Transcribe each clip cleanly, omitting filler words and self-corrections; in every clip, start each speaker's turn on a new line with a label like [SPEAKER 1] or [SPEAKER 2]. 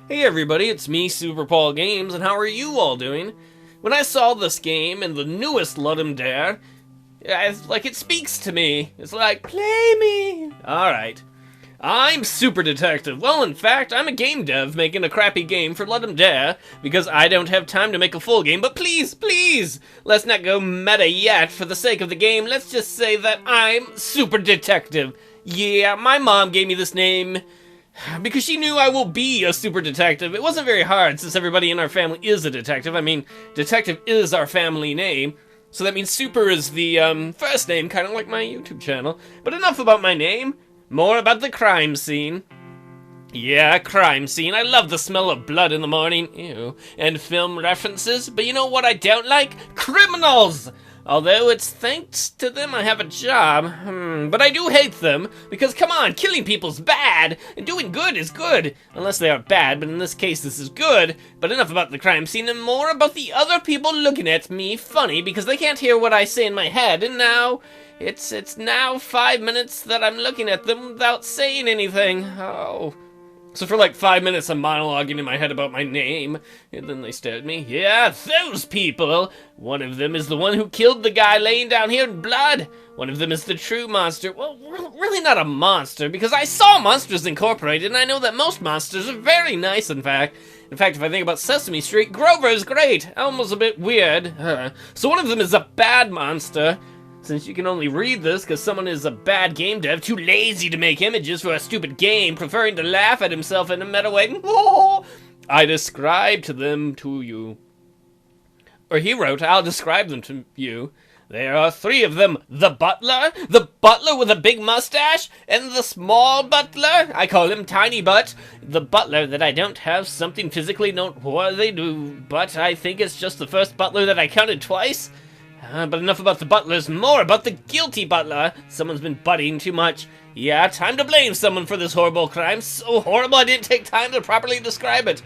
[SPEAKER 1] Hey everybody, it's me, Super Paul Games, and how are you all doing? When I saw this game and the newest Ludum Dare, it speaks to me. It's like, play me! Alright. I'm Super Detective. Well, in fact, I'm a game dev making a crappy game for Ludum Dare because I don't have time to make a full game, but please, let's not go meta yet for the sake of the game. Let's just say that I'm Super Detective. Yeah, my mom gave me this name because she knew I will be a super detective. It wasn't very hard since everybody in our family is a detective. I mean, detective is our family name. So that means super is the first name, kind of like my YouTube channel. But enough about my name. More about the crime scene. Yeah, crime scene. I love the smell of blood in the morning. Ew. And film references. But you know what I don't like? Criminals! Although it's thanks to them I have a job. But I do hate them, because come on, killing people's bad, and doing good is good. Unless they are bad, but in this case this is good. But enough about the crime scene, and more about the other people looking at me funny, because they can't hear what I say in my head, and now, it's now 5 minutes that I'm looking at them without saying anything. Oh. So for like 5 minutes I'm monologuing in my head about my name, and then they stare at me. Yeah, those people! One of them is the one who killed the guy laying down here in blood. One of them is the true monster. Well, really not a monster, because I saw Monsters Incorporated, and I know that most monsters are very nice, in fact. In fact, if I think about Sesame Street, Grover is great. Elmo's a bit weird. So one of them is a bad monster. Since you can only read this because someone is a bad game dev, too lazy to make images for a stupid game, preferring to laugh at himself in a meta way, I describe them to you. Or he wrote, I'll describe them to you. There are 3 of them. The butler with a big mustache, and the small butler, I call him Tiny Butt. The butler that I don't have something physically noteworthy to, but I think it's just the first butler that I counted twice. But enough about the butlers, more about the guilty butler. Someone's been buddying too much. Yeah, time to blame someone for this horrible crime. So horrible I didn't take time to properly describe it.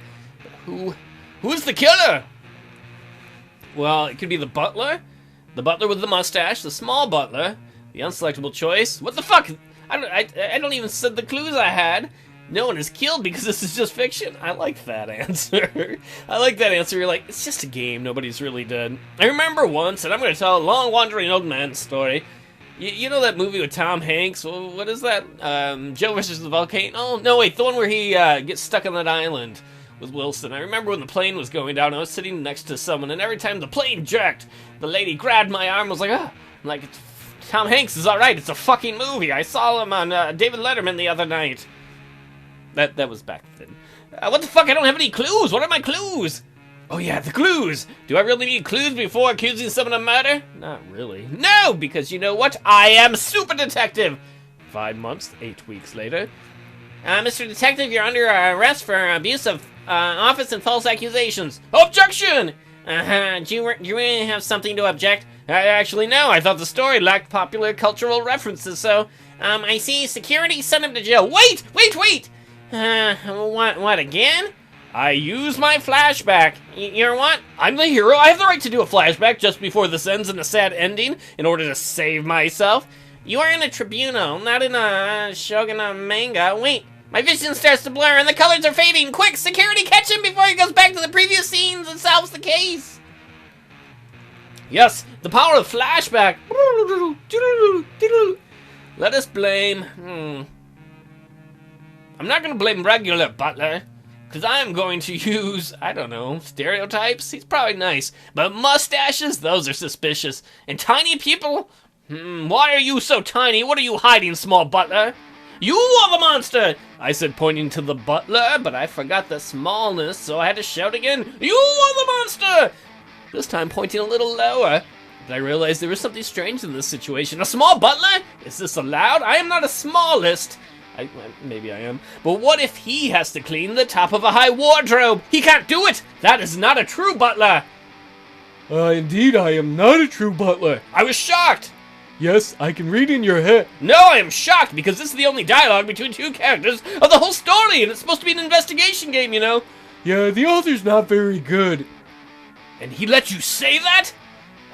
[SPEAKER 1] Who's the killer? Well, it could be the butler with the mustache, the small butler, the unselectable choice. What the fuck? I don't even said the clues I had. No one is killed because this is just fiction. I like that answer. I like that answer. You're like, it's just a game. Nobody's really dead. I remember once, and I'm going to tell a long wandering old man story. You know that movie with Tom Hanks? What is that? Joe versus the Volcano? Oh, no, wait. The one where he gets stuck on that island with Wilson. I remember when the plane was going down, I was sitting next to someone, and every time the plane jerked, the lady grabbed my arm and was like, ah. I'm like, Tom Hanks is alright. It's a fucking movie. I saw him on David Letterman the other night. That was back then. What the fuck? I don't have any clues. What are my clues? Oh yeah, the clues. Do I really need clues before accusing someone of murder? Not really. No, because you know what? I am Super Detective. 5 months, 8 weeks later. Mr. Detective, you're under arrest for abuse of office and false accusations. Objection! Do you really have something to object? Actually, no. I thought the story lacked popular cultural references, so... I see. Security sent him to jail. Wait! What again? I use my flashback. You're what? I'm the hero. I have the right to do a flashback just before this ends in a sad ending in order to save myself. You are in a tribunal, not in a shogun manga. Wait, my vision starts to blur and the colors are fading. Quick, security, catch him before he goes back to the previous scenes and solves the case. Yes, the power of flashback. Let us blame... I'm not going to blame regular butler, because I'm going to use, I don't know, stereotypes? He's probably nice. But mustaches? Those are suspicious. And tiny people? Why are you so tiny? What are you hiding, small butler? You are the monster! I said, pointing to the butler, but I forgot the smallness, so I had to shout again, you are the monster! This time pointing a little lower. But I realized there was something strange in this situation. A small butler? Is this allowed? I am not a smallest. Maybe I am. But what if he has to clean the top of a high wardrobe? He can't do it! That is not a true butler!
[SPEAKER 2] Indeed, I am not a true butler.
[SPEAKER 1] I was shocked!
[SPEAKER 2] Yes, I can read in your head.
[SPEAKER 1] No, I am shocked, because this is the only dialogue between 2 characters of the whole story, and it's supposed to be an investigation game, you know?
[SPEAKER 2] Yeah, the author's not very good.
[SPEAKER 1] And he let you say that?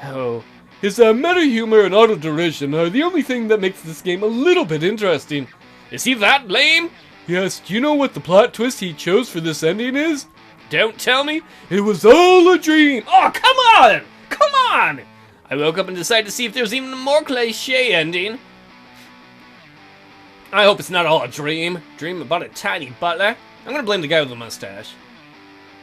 [SPEAKER 1] Oh.
[SPEAKER 2] His meta humor and auto-derision are the only thing that makes this game a little bit interesting.
[SPEAKER 1] Is he that lame?
[SPEAKER 2] Yes, do you know what the plot twist he chose for this ending is?
[SPEAKER 1] Don't tell me.
[SPEAKER 2] It was all a dream!
[SPEAKER 1] Oh, come on! Come on! I woke up and decided to see if there's even a more cliche ending. I hope it's not all a dream. Dream about a tiny butler. I'm gonna blame the guy with the mustache.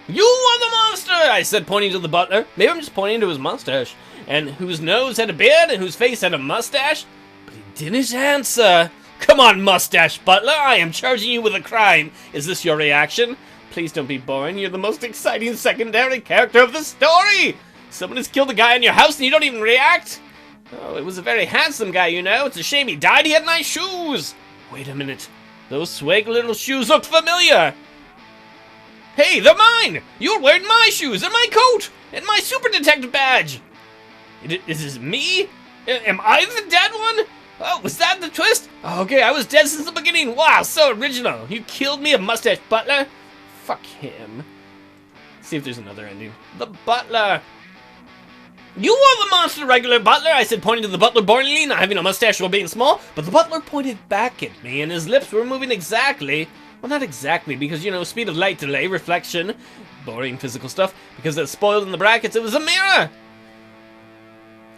[SPEAKER 1] You are the monster! I said, pointing to the butler. Maybe I'm just pointing to his mustache. And whose nose had a beard and whose face had a mustache. But he didn't answer. Come on, mustache butler. I am charging you with a crime. Is this your reaction? Please don't be boring. You're the most exciting secondary character of the story. Someone has killed a guy in your house and you don't even react? Oh, it was a very handsome guy, you know. It's a shame he died. He had nice shoes. Wait a minute. Those swag little shoes look familiar. Hey, they're mine! You're wearing my shoes and my coat and my super detective badge. Is this me? Am I the dead one? Oh, was that the twist? Okay, I was dead since the beginning. Wow, so original. You killed me, a mustache butler? Fuck him. Let's see if there's another ending. The butler. You are the monster, regular butler, I said, pointing to the butler boringly, not having a mustache or being small. But the butler pointed back at me, and his lips were moving exactly. Well, not exactly, because, you know, speed of light delay, reflection, boring physical stuff. Because it's spoiled in the brackets, it was a mirror.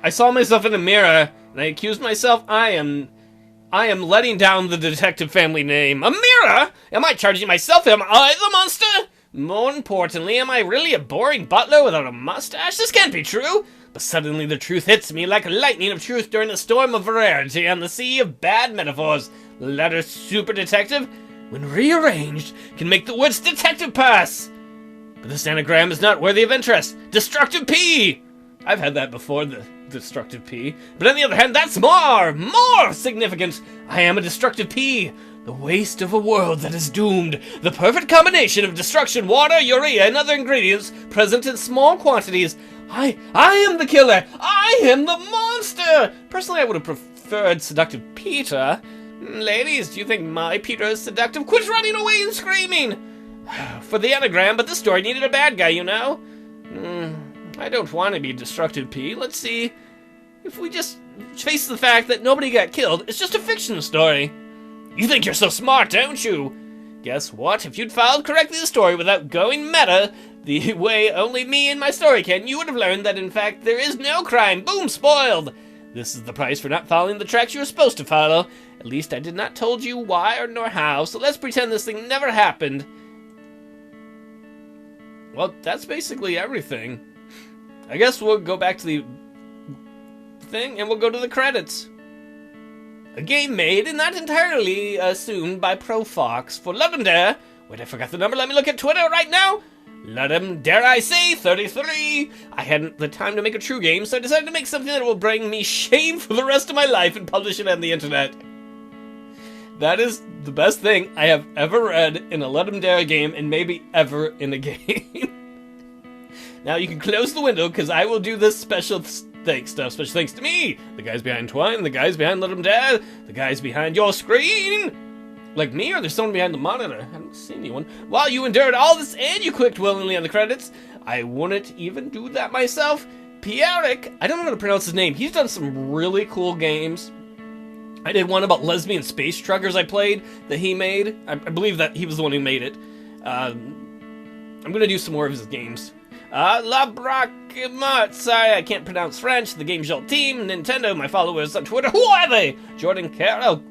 [SPEAKER 1] I saw myself in a mirror, and I accused myself, I am letting down the detective family name. A mirror? Am I charging myself? Am I the monster? More importantly, am I really a boring butler without a mustache? This can't be true. But suddenly the truth hits me like a lightning of truth during a storm of rarity on the sea of bad metaphors. The letter super detective, when rearranged, can make the words detective pass. But this anagram is not worthy of interest. Destructive P! I've had that before, the destructive P. But on the other hand, that's more significant. I am a destructive P. The waste of a world that is doomed. The perfect combination of destruction, water, urea, and other ingredients present in small quantities. I am the killer. I am the monster. Personally, I would have preferred seductive Peter. Ladies, do you think my Peter is seductive? Quit running away and screaming. For the anagram, but this story needed a bad guy, you know? I don't want to be destructive P. Let's see if we just face the fact that nobody got killed. It's just a fiction story. You think you're so smart, don't you? Guess what? If you'd followed correctly the story without going meta, the way only me and my story can, you would have learned that in fact there is no crime. Boom, spoiled! This is the price for not following the tracks you were supposed to follow. At least I did not told you why or nor how, so let's pretend this thing never happened. Well, that's basically everything. I guess we'll go back to the thing and we'll go to the credits. A game made and not entirely assumed by ProFox for Ludum Dare. Wait, I forgot the number. Let me look at Twitter right now. Ludum Dare I say 33. I hadn't the time to make a true game, so I decided to make something that will bring me shame for the rest of my life and publish it on the internet. That is the best thing I have ever read in a Ludum Dare game and maybe ever in a game. Now you can close the window because I will do this special stuff. Special thanks to me, the guys behind Twine, the guys behind Ludum Dare, the guys behind your screen. Like me, or there's someone behind the monitor? I don't see anyone. While you endured all this and you clicked willingly on the credits, I wouldn't even do that myself. Pierrick, I don't know how to pronounce his name. He's done some really cool games. I did one about lesbian space truckers I played that he made. I believe that he was the one who made it. I'm gonna do some more of his games. La Bracmart, sorry, I can't pronounce French. The Game Jolt team, Nintendo, my followers on Twitter. Who are they? Jordan Carroll,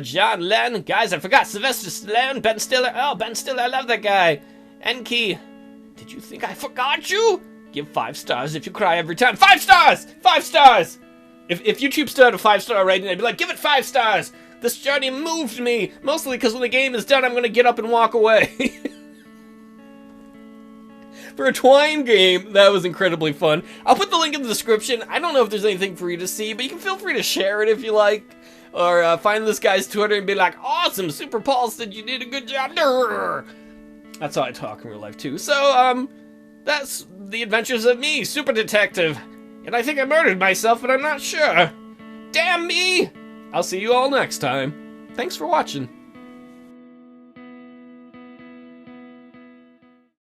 [SPEAKER 1] John Lenn, guys, I forgot. Sylvester Stallone, Ben Stiller. Oh, Ben Stiller, I love that guy. Enki, did you think I forgot you? Give 5 stars if you cry every time. 5 stars! 5 stars! If YouTube started a 5-star rating, I'd be like, give it 5 stars! This journey moved me, mostly because when the game is done, I'm gonna get up and walk away. For a Twine game, that was incredibly fun. I'll put the link in the description. I don't know if there's anything for you to see, but you can feel free to share it if you like. Or find this guy's Twitter and be like, awesome, Super Paul said you did a good job. Durr. That's how I talk in real life, too. So, that's the adventures of me, Super Detective. And I think I murdered myself, but I'm not sure. Damn me! I'll see you all next time. Thanks for watching.